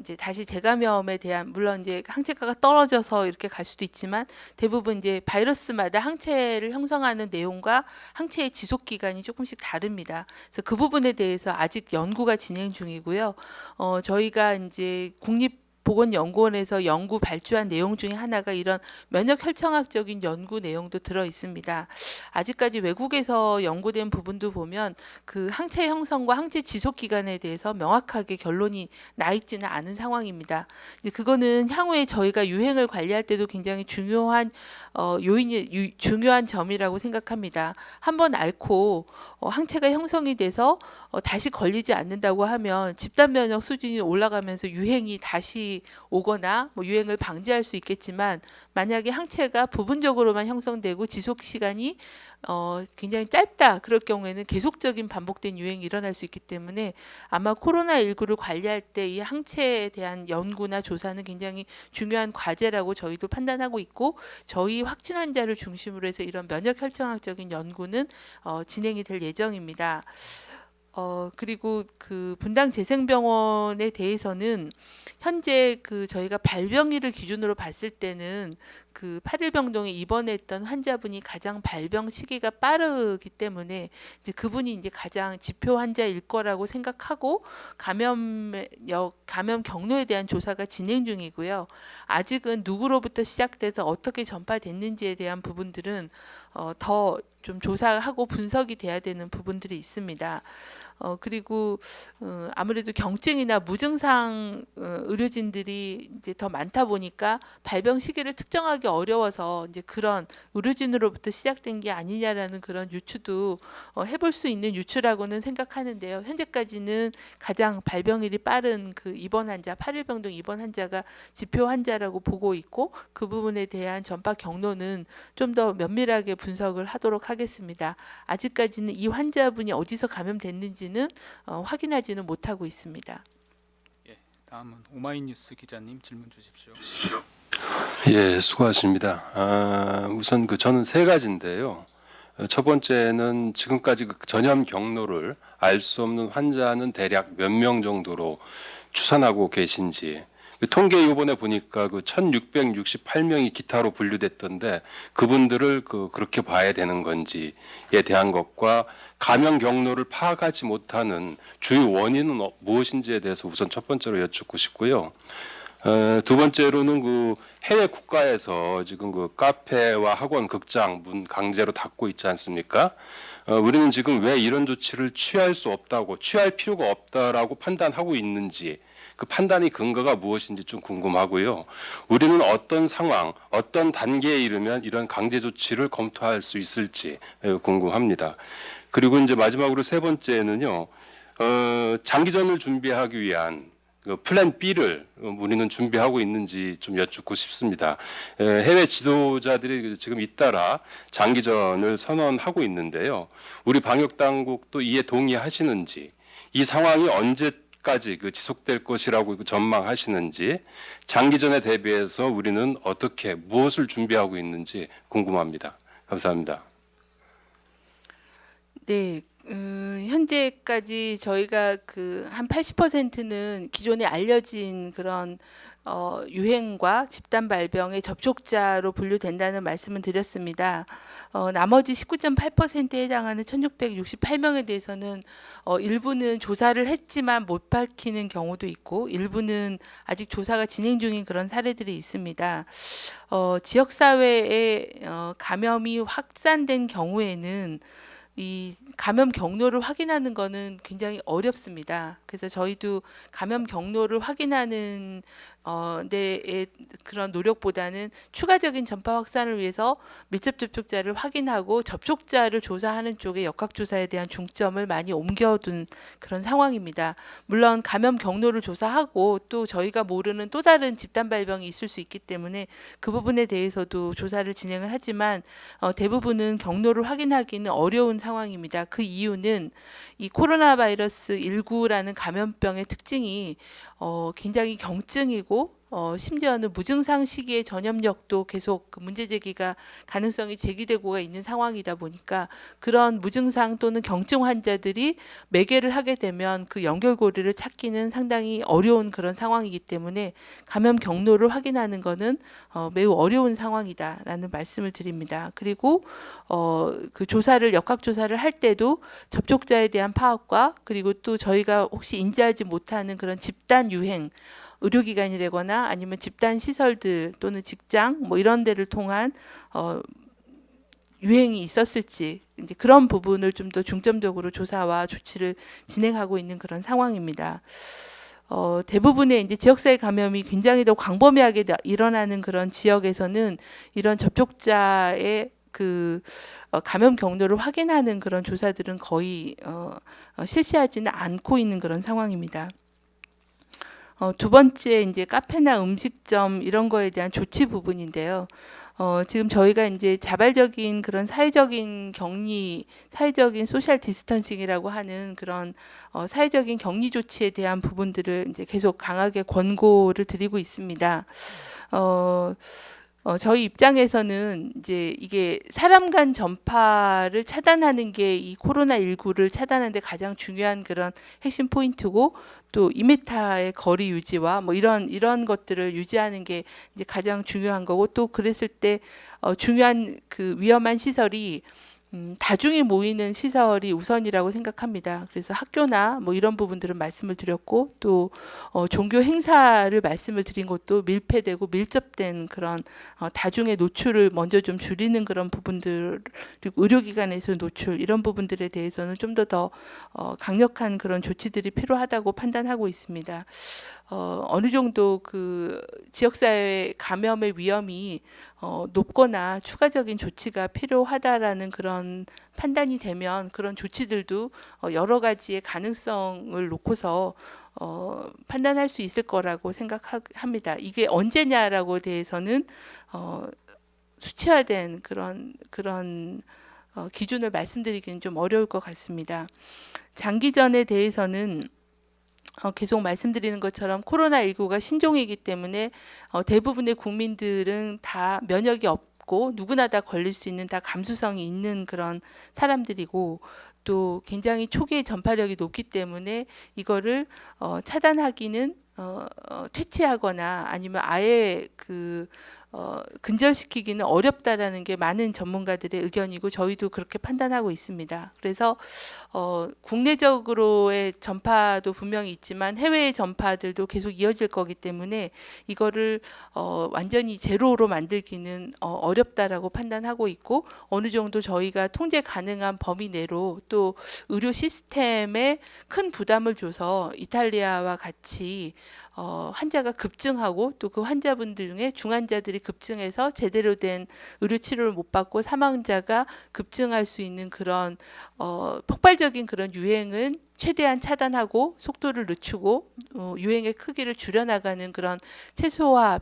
이제 다시 재감염에 대한 물론 이제 항체가가 떨어져서 이렇게 갈 수도 있지만 대부분 이제 바이러스마다 항체를 형성하는 내용과 항체의 지속 기간이 조금씩 다릅니다. 그래서 그 부분에 대해서 아직 연구가 진행 중이고요. 저희가 이제 보건연구원에서 연구 발주한 내용 중에 하나가 이런 면역 혈청학적인 연구 내용도 들어 있습니다. 아직까지 외국에서 연구된 부분도 보면 그 항체 형성과 항체 지속 기간에 대해서 명확하게 결론이 나 있지는 않은 상황입니다. 이제 그거는 향후에 저희가 유행을 관리할 때도 굉장히 중요한 중요한 점이라고 생각합니다. 한번 앓고 항체가 형성이 돼서 다시 걸리지 않는다고 하면 집단 면역 수준이 올라가면서 유행이 다시 오거나 뭐 유행을 방지할 수 있겠지만, 만약에 항체가 부분적으로만 형성되고 지속 시간이 굉장히 짧다, 그럴 경우에는 계속적인 반복된 유행이 일어날 수 있기 때문에 아마 코로나19를 관리할 때 이 항체에 대한 연구나 조사는 굉장히 중요한 과제라고 저희도 판단하고 있고, 저희 확진 환자를 중심으로 해서 이런 면역 혈청학적인 연구는 진행이 될 예정입니다. 그리고 그 분당 재생병원에 대해서는 현재 그 저희가 발병일을 기준으로 봤을 때는 그 8일 병동에 입원했던 환자분이 가장 발병 시기가 빠르기 때문에 이제 그분이 이제 가장 지표 환자일 거라고 생각하고 감염 경로에 대한 조사가 진행 중이고요. 아직은 누구로부터 시작돼서 어떻게 전파됐는지에 대한 부분들은 더 좀 조사하고 분석이 돼야 되는 부분들이 있습니다. 그리고 아무래도 경증이나 무증상 의료진들이 이제 더 많다 보니까 발병 시기를 특정하기 어려워서 이제 그런 의료진으로부터 시작된 게 아니냐라는 그런 유추도 해볼 수 있는 유추라고는 생각하는데요. 현재까지는 가장 발병일이 빠른 그 입원 환자, 8일 병동 입원 환자가 지표 환자라고 보고 있고, 그 부분에 대한 전파 경로는 좀 더 면밀하게 분석을 하도록 하겠습니다. 아직까지는 이 환자분이 어디서 감염됐는지는 확인하지는 못하고 있습니다. 예, 다음은 오마이뉴스 기자님 질문 주십시오. 예, 수고하십니다. 우선 저는 세 가지인데요. 첫 번째는 지금까지 그 전염 경로를 알 수 없는 환자는 대략 몇 명 정도로 추산하고 계신지. 통계 이번에 보니까 1,668명이 기타로 분류됐던데 그분들을 그렇게 봐야 되는 건지에 대한 것과 감염 경로를 파악하지 못하는 주요 원인은 무엇인지에 대해서 우선 첫 번째로 여쭙고 싶고요. 두 번째로는 해외 국가에서 지금 카페와 학원, 극장 문 강제로 닫고 있지 않습니까? 우리는 지금 왜 이런 조치를 취할 필요가 없다라고 판단하고 있는지, 그 판단의 근거가 무엇인지 좀 궁금하고요. 우리는 어떤 상황, 어떤 단계에 이르면 이런 강제 조치를 검토할 수 있을지 궁금합니다. 그리고 이제 마지막으로 세 번째는요, 장기전을 준비하기 위한 플랜 B를 우리는 준비하고 있는지 좀 여쭙고 싶습니다. 해외 지도자들이 지금 잇따라 장기전을 선언하고 있는데요. 우리 방역 당국도 이에 동의하시는지, 이 상황이 언제까지 지속될 것이라고 전망하시는지, 장기전에 대비해서 우리는 어떻게 무엇을 준비하고 있는지 궁금합니다. 감사합니다. 네, 현재까지 저희가 한 80%는 기존에 알려진 그런 유행과 집단 발병의 접촉자로 분류된다는 말씀을 드렸습니다. 나머지 19.8%에 해당하는 1,668명에 대해서는 일부는 조사를 했지만 못 밝히는 경우도 있고, 일부는 아직 조사가 진행 중인 그런 사례들이 있습니다. 지역사회에 감염이 확산된 경우에는 이 감염 경로를 확인하는 거는 굉장히 어렵습니다. 그래서 저희도 감염 경로를 확인하는 데의 그런 노력보다는 추가적인 전파 확산을 위해서 밀접 접촉자를 확인하고 접촉자를 조사하는 쪽에 역학조사에 대한 중점을 많이 옮겨둔 그런 상황입니다. 물론 감염 경로를 조사하고 또 저희가 모르는 또 다른 집단 발병이 있을 수 있기 때문에 그 부분에 대해서도 조사를 진행을 하지만 대부분은 경로를 확인하기는 어려운 상황입니다. 그 이유는 이 코로나 바이러스 19라는 감염병의 특징이 굉장히 경증이고 심지어는 무증상 시기에 전염력도 계속 문제 제기가 가능성이 제기되고가 있는 상황이다 보니까 그런 무증상 또는 경증 환자들이 매개를 하게 되면 그 연결고리를 찾기는 상당히 어려운 그런 상황이기 때문에 감염 경로를 확인하는 것은 매우 어려운 상황이다라는 말씀을 드립니다. 그리고 그 조사를 역학조사를 할 때도 접촉자에 대한 파악과 그리고 또 저희가 혹시 인지하지 못하는 그런 집단 유행 의료기관이라거나 아니면 집단 시설들 또는 직장 뭐 이런 데를 통한 유행이 있었을지 이제 그런 부분을 좀 더 중점적으로 조사와 조치를 진행하고 있는 그런 상황입니다. 대부분의 이제 지역사회 감염이 굉장히 더 광범위하게 일어나는 그런 지역에서는 이런 접촉자의 그 감염 경로를 확인하는 그런 조사들은 거의 실시하지는 않고 있는 그런 상황입니다. 두 번째 이제 카페나 음식점 이런 거에 대한 조치 부분인데요. 지금 저희가 이제 자발적인 그런 사회적인 격리, 사회적인 소셜 디스턴싱이라고 하는 그런 사회적인 격리 조치에 대한 부분들을 이제 계속 강하게 권고를 드리고 있습니다. 저희 입장에서는 이제 이게 사람 간 전파를 차단하는 게 이 코로나19를 차단하는 데 가장 중요한 그런 핵심 포인트고 또 2m의 거리 유지와 뭐 이런 것들을 유지하는 게 이제 가장 중요한 거고 또 그랬을 때 중요한 그 위험한 시설이 다중이 모이는 시설이 우선이라고 생각합니다. 그래서 학교나 뭐 이런 부분들은 말씀을 드렸고 또 종교 행사를 말씀을 드린 것도 밀폐되고 밀접된 그런 다중의 노출을 먼저 좀 줄이는 그런 부분들 그리고 의료기관에서 노출 이런 부분들에 대해서는 좀 더 강력한 그런 조치들이 필요하다고 판단하고 있습니다. 어느 정도 그 지역사회 감염의 위험이 높거나 추가적인 조치가 필요하다라는 그런 판단이 되면 그런 조치들도 여러 가지의 가능성을 놓고서 판단할 수 있을 거라고 생각합니다. 이게 언제냐라고 대해서는 수치화된 그런 기준을 말씀드리기는 좀 어려울 것 같습니다. 장기전에 대해서는 계속 말씀드리는 것처럼 코로나19가 신종이기 때문에 대부분의 국민들은 다 면역이 없고 누구나 다 걸릴 수 있는 다 감수성이 있는 그런 사람들이고 또 굉장히 초기에 전파력이 높기 때문에 이거를 차단하기는 퇴치하거나 아니면 아예 근절시키기는 어렵다라는 게 많은 전문가들의 의견이고 저희도 그렇게 판단하고 있습니다. 그래서 국내적으로의 전파도 분명히 있지만 해외의 전파들도 계속 이어질 거기 때문에 이거를 완전히 제로로 만들기는 어렵다라고 판단하고 있고 어느 정도 저희가 통제 가능한 범위 내로 또 의료 시스템에 큰 부담을 줘서 이탈리아와 같이 환자가 급증하고 또 그 환자분들 중에 중환자들이 급증해서 제대로 된 의료 치료를 못 받고 사망자가 급증할 수 있는 그런 폭발적인 그런 유행은 최대한 차단하고 속도를 늦추고 유행의 크기를 줄여나가는 그런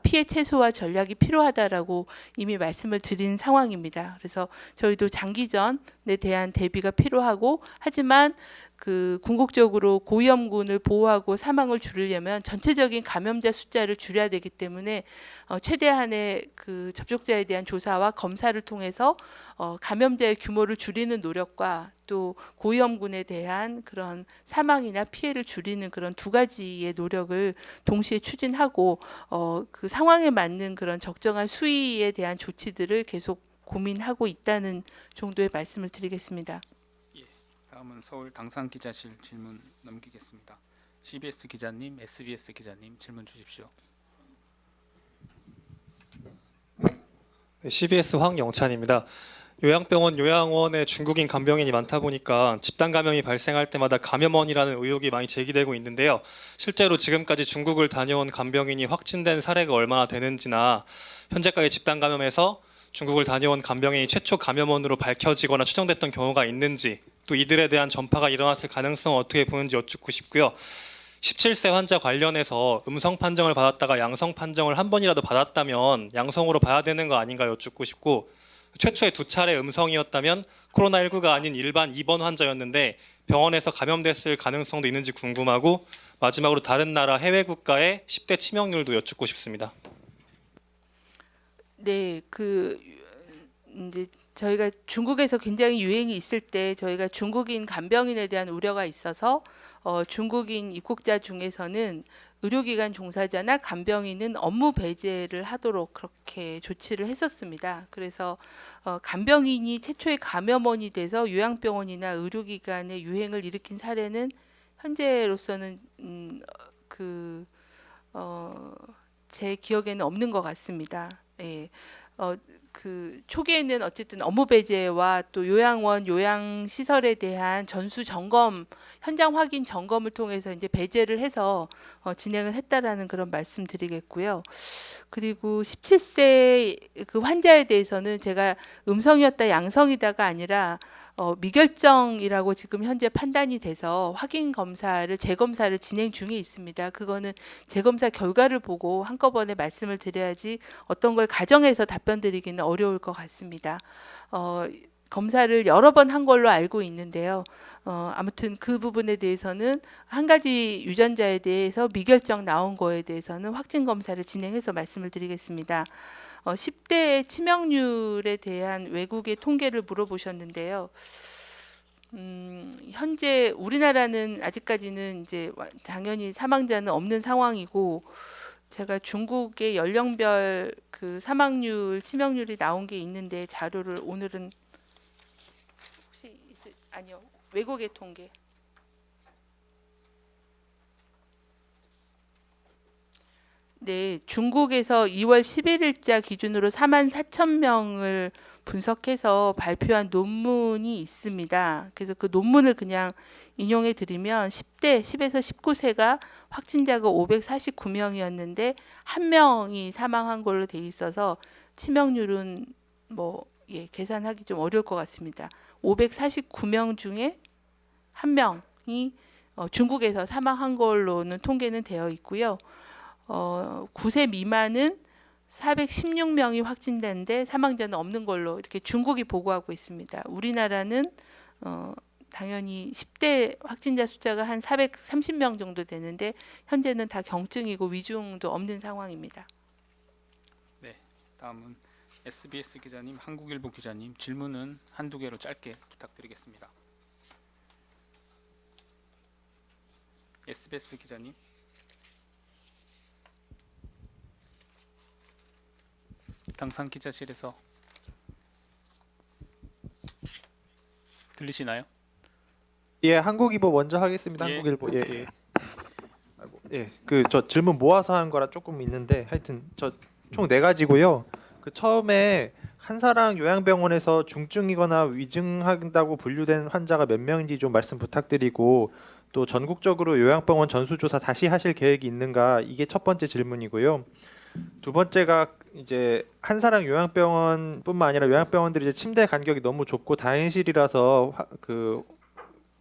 피해 최소화 전략이 필요하다라고 이미 말씀을 드린 상황입니다. 그래서 저희도 장기전에 대한 대비가 필요하고 하지만 그 궁극적으로 고위험군을 보호하고 사망을 줄이려면 전체적인 감염자 숫자를 줄여야 되기 때문에 최대한의 그 접촉자에 대한 조사와 검사를 통해서 감염자의 규모를 줄이는 노력과 또 고위험군에 대한 그런 사망이나 피해를 줄이는 그런 두 가지의 노력을 동시에 추진하고 그 상황에 맞는 그런 적정한 수위에 대한 조치들을 계속 고민하고 있다는 정도의 말씀을 드리겠습니다. 다음은 서울 당산 기자실 질문 넘기겠습니다. CBS 기자님, SBS 기자님 질문 주십시오. 네, CBS 황영찬입니다. 요양병원, 요양원에 중국인 간병인이 많다 보니까 집단 감염이 발생할 때마다 감염원이라는 의혹이 많이 제기되고 있는데요. 실제로 지금까지 중국을 다녀온 간병인이 확진된 사례가 얼마나 되는지나 현재까지 집단 감염에서 중국을 다녀온 간병인이 최초 감염원으로 밝혀지거나 추정됐던 경우가 있는지 또 이들에 대한 전파가 일어났을 가능성을 어떻게 보는지 여쭙고 싶고요. 17세 환자 관련해서 음성 판정을 받았다가 양성 판정을 한 번이라도 받았다면 양성으로 봐야 되는 거 아닌가 여쭙고 싶고 최초에 2차례 음성이었다면 코로나19가 아닌 일반 입원 환자였는데 병원에서 감염됐을 가능성도 있는지 궁금하고 마지막으로 다른 나라 해외 국가의 10대 치명률도 여쭙고 싶습니다. 네, 이제 저희가 중국에서 굉장히 유행이 있을 때 저희가 중국인 간병인에 대한 우려가 있어서 중국인 입국자 중에서는 의료기관 종사자나 간병인은 업무 배제를 하도록 그렇게 조치를 했었습니다. 그래서 간병인이 최초의 감염원이 돼서 요양병원이나 의료기관의 유행을 일으킨 사례는 현재로서는 제 기억에는 없는 것 같습니다. 예. 그 초기에는 어쨌든 업무 배제와 또 요양원, 요양시설에 대한 전수 점검, 현장 확인 점검을 통해서 이제 배제를 해서 진행을 했다라는 그런 말씀드리겠고요. 그리고 17세 그 환자에 대해서는 제가 음성이었다 양성이다가 아니라 미결정이라고 지금 현재 판단이 돼서 확인 검사를 재검사를 진행 중에 있습니다. 그거는 재검사 결과를 보고 한꺼번에 말씀을 드려야지 어떤 걸 가정해서 답변 드리기는 어려울 것 같습니다. 검사를 여러 번 한 걸로 알고 있는데요. 아무튼 그 부분에 대해서는 한 가지 유전자에 대해서 미결정 나온 거에 대해서는 확진 검사를 진행해서 말씀을 드리겠습니다. 10대 치명률에 대한 외국의 통계를 물어보셨는데요. 현재 우리나라는 아직까지는 이제 당연히 사망자는 없는 상황이고, 제가 중국의 연령별 그 사망률, 치명률이 나온 게 있는데 자료를 오늘은 혹시 아니요, 외국의 통계. 네, 중국에서 2월 11일자 기준으로 44,000명을 분석해서 발표한 논문이 있습니다. 그래서 그 논문을 그냥 인용해 드리면 10에서 19세가 확진자가 549명이었는데 한 명이 사망한 걸로 돼 있어서 치명률은 계산하기 좀 어려울 것 같습니다. 549명 중에 한 명이 중국에서 사망한 걸로는 통계는 되어 있고요. 9세 미만은 416명이 확진됐는데 사망자는 없는 걸로 이렇게 중국이 보고하고 있습니다. 우리나라는 당연히 10대 확진자 숫자가 한 430명 정도 되는데 현재는 다 경증이고 위중도 없는 상황입니다. 네, 다음은 SBS 기자님, 한국일보 기자님 질문은 한두 개로 짧게 부탁드리겠습니다. SBS 기자님. 당산 기자실에서 들리시나요? 예, 한국일보 먼저 하겠습니다. 예. 한국일보. 예. 아이고, 예. 그 저 질문 모아서 한 거라 조금 있는데 하여튼 저 총 4가지고요. 그 처음에 한사랑 요양병원에서 중증이거나 위중한다고 분류된 환자가 몇 명인지 좀 말씀 부탁드리고, 또 전국적으로 요양병원 전수조사 다시 하실 계획이 있는가, 이게 첫 번째 질문이고요. 두 번째가 이제 한사랑 요양병원뿐만 아니라 요양병원들이 이제 침대 간격이 너무 좁고 다행실이라서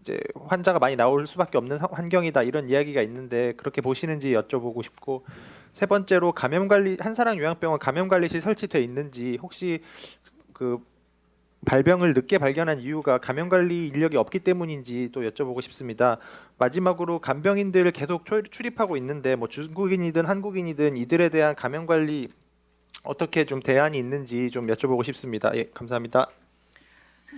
이제 환자가 많이 나올 수밖에 없는 환경이다, 이런 이야기가 있는데 그렇게 보시는지 여쭤보고 싶고, 세 번째로 한사랑 요양병원 감염관리실 설치돼 있는지, 혹시 그 발병을 늦게 발견한 이유가 감염관리 인력이 없기 때문인지 또 여쭤보고 싶습니다. 마지막으로 간병인들을 계속 출입하고 있는데 중국인이든 한국인이든 이들에 대한 감염관리 어떻게 좀 대안이 있는지 좀 여쭤보고 싶습니다. 예, 감사합니다.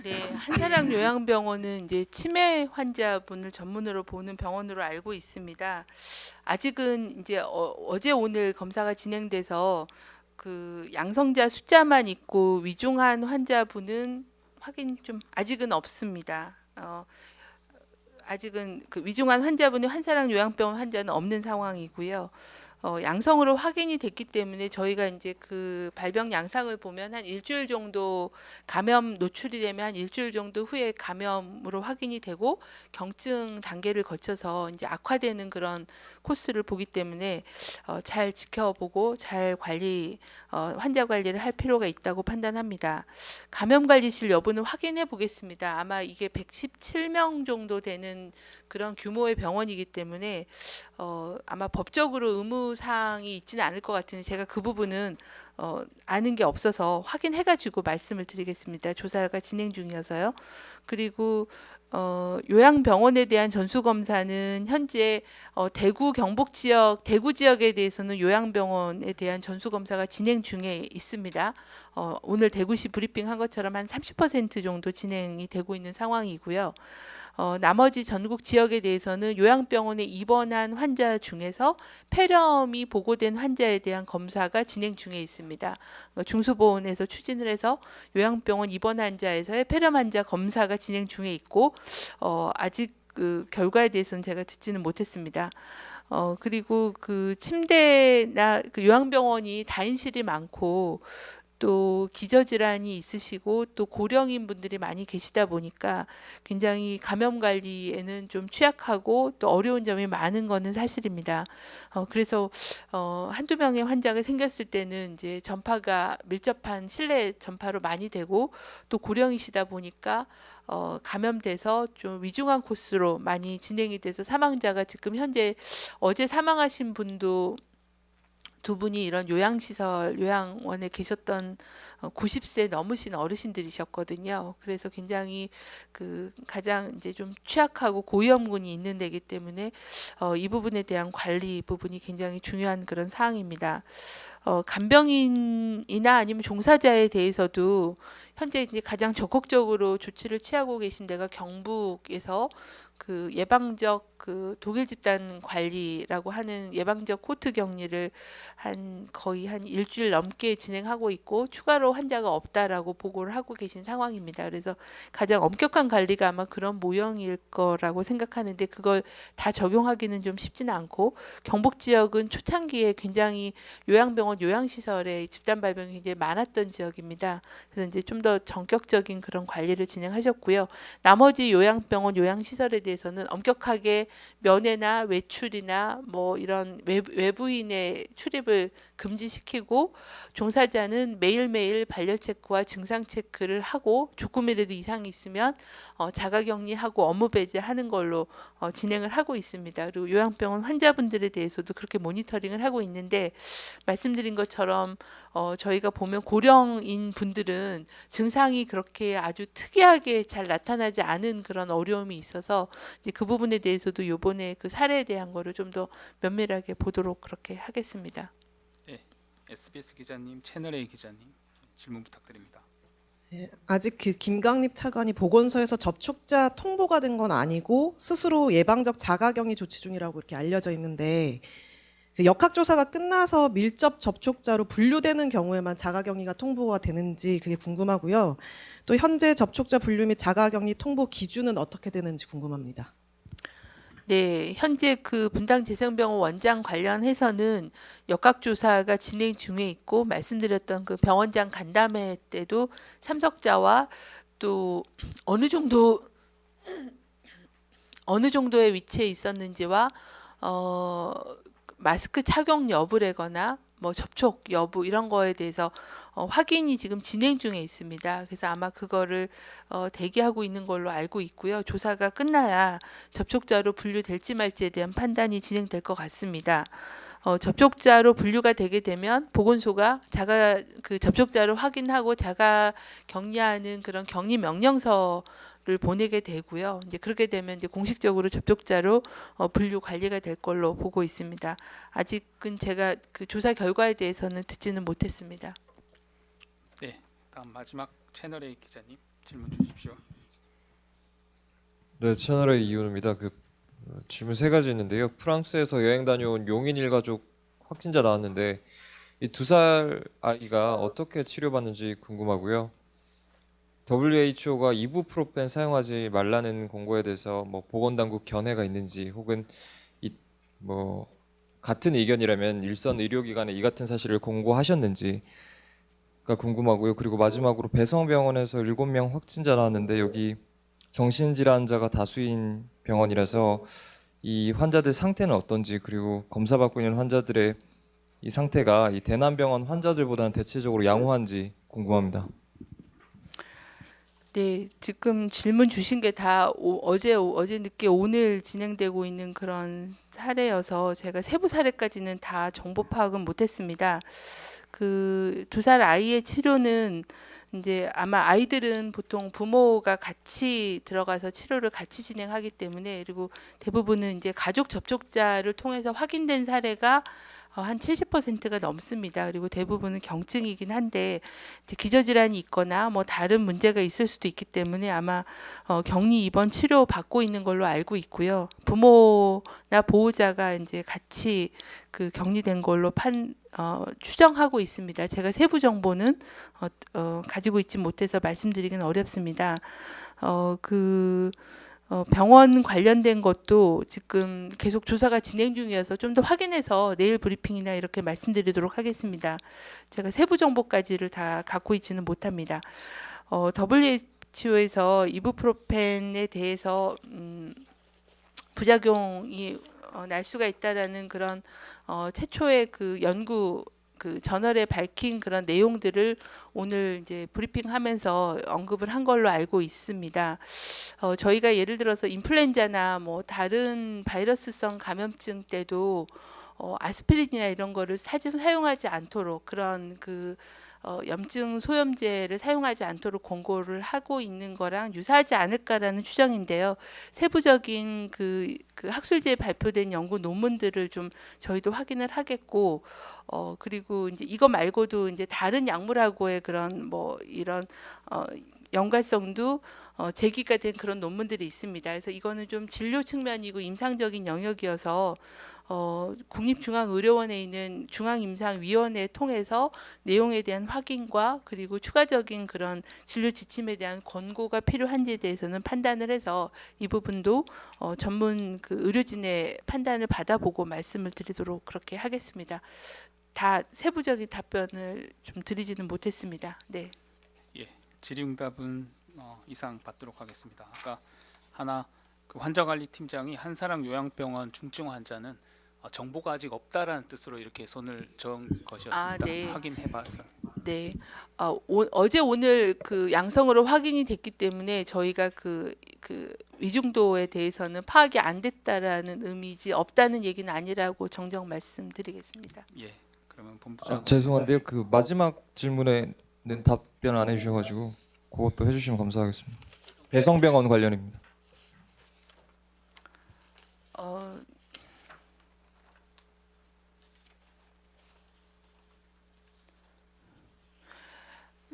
네, 한사랑 요양병원은 이제 치매 환자분을 전문으로 보는 병원으로 알고 있습니다. 아직은 이제 어제 오늘 검사가 진행돼서 그 양성자 숫자만 있고 위중한 환자분은 확인 좀 아직은 없습니다. 아직은 그 위중한 환자분이 한사랑 요양병원 환자는 없는 상황이고요. 양성으로 확인이 됐기 때문에 저희가 이제 그 발병 양상을 보면 한 일주일 정도 감염 노출이 되면 한 일주일 정도 후에 감염으로 확인이 되고 경증 단계를 거쳐서 이제 악화되는 그런 코스를 보기 때문에 잘 지켜보고 잘 환자 관리를 할 필요가 있다고 판단합니다. 감염관리실 여부는 확인해 보겠습니다. 아마 이게 117명 정도 되는 그런 규모의 병원이기 때문에 아마 법적으로 의무 사항이 있지는 않을 것 같은데 제가 그 부분은 아는 게 없어서 확인해가지고 말씀을 드리겠습니다. 조사가 진행 중이어서요. 그리고 요양병원에 대한 전수검사는 현재 대구 경북 지역, 대구 지역에 대해서는 요양병원에 대한 전수검사가 진행 중에 있습니다. 오늘 대구시 브리핑 한 것처럼 한 30% 정도 진행이 되고 있는 상황이고요. 나머지 전국 지역에 대해서는 요양병원에 입원한 환자 중에서 폐렴이 보고된 환자에 대한 검사가 진행 중에 있습니다. 중수보원에서 추진을 해서 요양병원 입원 환자에서의 폐렴 환자 검사가 진행 중에 있고 아직 그 결과에 대해서는 제가 듣지는 못했습니다. 그리고 그 침대나 그 요양병원이 다인실이 많고 또 기저질환이 있으시고 또 고령인 분들이 많이 계시다 보니까 굉장히 감염 관리에는 좀 취약하고 또 어려운 점이 많은 거는 사실입니다. 그래서 한두 명의 환자가 생겼을 때는 이제 전파가 밀접한 실내 전파로 많이 되고 또 고령이시다 보니까 감염돼서 좀 위중한 코스로 많이 진행이 돼서 사망자가 지금 현재 어제 사망하신 분도 두 분이 이런 요양시설, 요양원에 계셨던 90세 넘으신 어르신들이셨거든요. 그래서 굉장히 그 가장 이제 좀 취약하고 고위험군이 있는 데이기 때문에 이 부분에 대한 관리 부분이 굉장히 중요한 그런 사항입니다. 간병인이나 아니면 종사자에 대해서도 현재 이제 가장 적극적으로 조치를 취하고 계신 데가 경북에서 그 예방적 그 독일 집단 관리라고 하는 예방적 코트 격리를 거의 한 일주일 넘게 진행하고 있고 추가로 환자가 없다라고 보고를 하고 계신 상황입니다. 그래서 가장 엄격한 관리가 아마 그런 모형일 거라고 생각하는데 그걸 다 적용하기는 좀 쉽지는 않고 경북 지역은 초창기에 굉장히 요양병원 요양시설에 집단 발병이 굉장히 많았던 지역입니다. 그래서 이제 좀 더 전격적인 그런 관리를 진행하셨고요. 나머지 요양병원 요양시설에 대해서는 엄격하게 면회나 외출이나 뭐 이런 외부인의 출입을 금지시키고 종사자는 매일매일 발열 체크와 증상 체크를 하고 조금이라도 이상이 있으면 자가격리하고 업무 배제하는 걸로 진행을 하고 있습니다. 그리고 요양병원 환자분들에 대해서도 그렇게 모니터링을 하고 있는데 말씀드린 것처럼 저희가 보면 고령인 분들은 증상이 그렇게 아주 특이하게 잘 나타나지 않은 그런 어려움이 있어서 이제 그 부분에 대해서도 요번에 그 사례에 대한 거를 좀 더 면밀하게 보도록 그렇게 하겠습니다. SBS 기자님, 채널A 기자님 질문 부탁드립니다. 아직 그 김강립 차관이 보건소에서 접촉자 통보가 된 건 아니고 스스로 예방적 자가격리 조치 중이라고 이렇게 알려져 있는데 그 역학조사가 끝나서 밀접 접촉자로 분류되는 경우에만 자가격리가 통보가 되는지 그게 궁금하고요. 또 현재 접촉자 분류 및 자가격리 통보 기준은 어떻게 되는지 궁금합니다. 네, 현재 그 분당재생병원 원장 관련해서는 역학조사가 진행 중에 있고 말씀드렸던 그 병원장 간담회 때도 참석자와 또 어느 정도의 위치에 있었는지와 마스크 착용 여부라거나 뭐 접촉 여부 이런 거에 대해서 확인이 지금 진행 중에 있습니다. 그래서 아마 그거를 대기하고 있는 걸로 알고 있고요. 조사가 끝나야 접촉자로 분류될지 말지에 대한 판단이 진행될 것 같습니다. 접촉자로 분류가 되게 되면 보건소가 그 접촉자를 확인하고 자가 격리하는 그런 격리 명령서를 보내게 되고요. 이제 그렇게 되면 이제 공식적으로 접촉자로 분류 관리가 될 걸로 보고 있습니다. 아직은 제가 그 조사 결과에 대해서는 듣지는 못했습니다. 네, 다음 마지막 채널A 기자님 질문 주십시오. 네, 채널의 이윤입니다. 질문 세 가지 있는데요. 프랑스에서 여행 다녀온 용인 일가족 확진자 나왔는데 이 2살 아이가 어떻게 치료받는지 궁금하고요. WHO가 이부프로펜 사용하지 말라는 공고에 대해서 뭐 보건당국 견해가 있는지 혹은 같은 의견이라면 일선 의료기관에 이 같은 사실을 공고하셨는지가 궁금하고요. 그리고 마지막으로 배성병원에서 7명 확진자 나왔는데 여기 정신질환자가 다수인 병원이라서 이 환자들 상태는 어떤지 그리고 검사받고 있는 환자들의 이 상태가 이 대남병원 환자들보다는 대체적으로 양호한지 궁금합니다. 네, 지금 질문 주신 게 다 어제 늦게 오늘 진행되고 있는 그런 사례여서 제가 세부 사례까지는 다 정보 파악은 못했습니다. 그 2살 아이의 치료는 이제 아마 아이들은 보통 부모가 같이 들어가서 치료를 같이 진행하기 때문에 그리고 대부분은 이제 가족 접촉자를 통해서 확인된 사례가 한 70%가 넘습니다. 그리고 대부분은 경증이긴 한데 이제 기저질환이 있거나 뭐 다른 문제가 있을 수도 있기 때문에 아마 격리 입원 치료 받고 있는 걸로 알고 있고요. 부모나 보호자가 이제 같이 그 격리된 걸로 추정하고 있습니다. 제가 세부 정보는 가지고 있지 못해서 말씀드리기는 어렵습니다. 병원 관련된 것도 지금 계속 조사가 진행 중이어서 좀 더 확인해서 내일 브리핑이나 이렇게 말씀드리도록 하겠습니다. 제가 세부 정보까지를 다 갖고 있지는 못합니다. WHO에서 이부프로펜에 대해서 부작용이 날 수가 있다라는 그런 최초의 그 연구 그 저널에 밝힌 그런 내용들을 오늘 이제 브리핑하면서 언급을 한 걸로 알고 있습니다. 저희가 예를 들어서 인플루엔자나 뭐 다른 바이러스성 감염증 때도 아스피린이나 이런 거를 사용하지 않도록 그런 그 염증 소염제를 사용하지 않도록 권고를 하고 있는 거랑 유사하지 않을까라는 추정인데요. 세부적인 그 학술지에 발표된 연구 논문들을 좀 저희도 확인을 하겠고, 그리고 이제 이거 말고도 이제 다른 약물하고의 그런 뭐 이런 연관성도 제기가 된 그런 논문들이 있습니다. 그래서 이거는 좀 진료 측면이고 임상적인 영역이어서 국립중앙의료원에 있는 중앙임상위원회 통해서 내용에 대한 확인과 그리고 추가적인 그런 진료 지침에 대한 권고가 필요한지에 대해서는 판단을 해서 이 부분도 전문 그 의료진의 판단을 받아보고 말씀을 드리도록 그렇게 하겠습니다. 다 세부적인 답변을 좀 드리지는 못했습니다. 네. 예, 질의응답은 이상 받도록 하겠습니다. 아까 하나 그 환자관리팀장이 한사랑 요양병원 중증 환자는 정보가 아직 없다라는 뜻으로 이렇게 손을 저은 것이었습니다. 네. 확인해봐서. 네. 어제 오늘 그 양성으로 확인이 됐기 때문에 저희가 그 위중도에 대해서는 파악이 안 됐다라는 의미지 없다는 얘기는 아니라고 정정 말씀드리겠습니다. 예, 그러면 본부장. 죄송한데요. 그 마지막 질문에는 답변 안 해주셔가지고 그것도 해주시면 감사하겠습니다. 배성병원 관련입니다.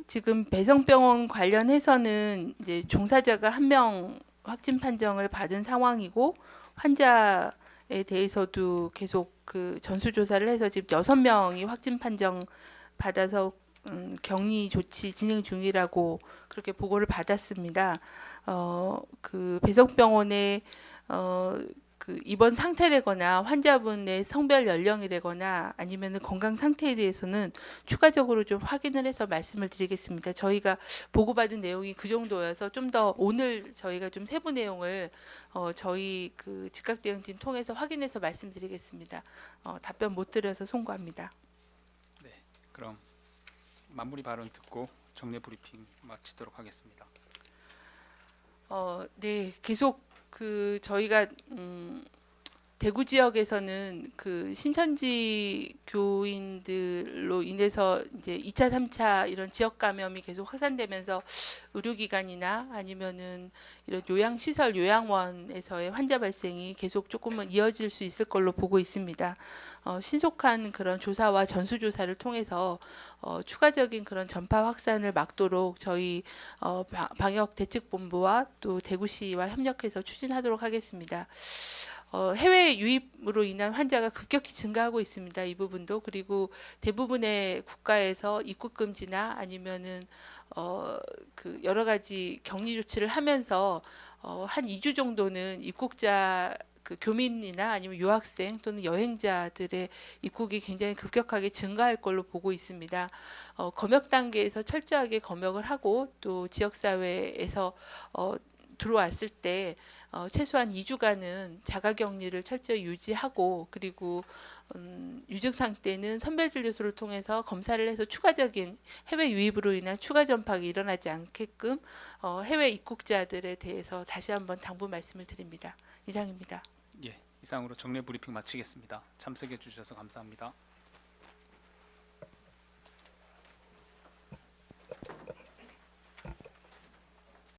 지금 배성병원 관련해서는 이제 종사자가 1명 확진 판정을 받은 상황이고 환자에 대해서도 계속 그 전수조사를 해서 지금 6명이 확진 판정 받아서 격리 조치 진행 중이라고 그렇게 보고를 받았습니다. 그 배성병원의 그 입원 상태라거나 환자분의 성별 연령이라거나 아니면 건강 상태에 대해서는 추가적으로 좀 확인을 해서 말씀을 드리겠습니다. 저희가 보고받은 내용이 그 정도여서 좀 더 오늘 저희가 좀 세부 내용을 저희 그 즉각대응팀 통해서 확인해서 말씀드리겠습니다. 답변 못 드려서 송구합니다. 네, 그럼 마무리 발언 듣고 정례 브리핑 마치도록 하겠습니다. 네, 계속 그 저희가 대구 지역에서는 그 신천지 교인들로 인해서 이제 2차, 3차 이런 지역 감염이 계속 확산되면서 의료기관이나 아니면은 이런 요양시설, 요양원에서의 환자 발생이 계속 조금은 이어질 수 있을 걸로 보고 있습니다. 신속한 그런 조사와 전수조사를 통해서 추가적인 그런 전파 확산을 막도록 저희 방역대책본부와 또 대구시와 협력해서 추진하도록 하겠습니다. 해외 유입으로 인한 환자가 급격히 증가하고 있습니다. 이 부분도. 그리고 대부분의 국가에서 입국 금지나 아니면은 그 여러 가지 격리 조치를 하면서 한 2주 정도는 입국자 그 교민이나 아니면 유학생 또는 여행자들의 입국이 굉장히 급격하게 증가할 걸로 보고 있습니다. 검역 단계에서 철저하게 검역을 하고 또 지역 사회에서 들어왔을 때 최소한 2주간은 자가격리를 철저히 유지하고 그리고 유증상 때는 선별진료소를 통해서 검사를 해서 추가적인 해외 유입으로 인한 추가 전파가 일어나지 않게끔 해외 입국자들에 대해서 다시 한번 당부 말씀을 드립니다. 이상입니다. 예, 이상으로 정례 브리핑 마치겠습니다. 참석해 주셔서 감사합니다.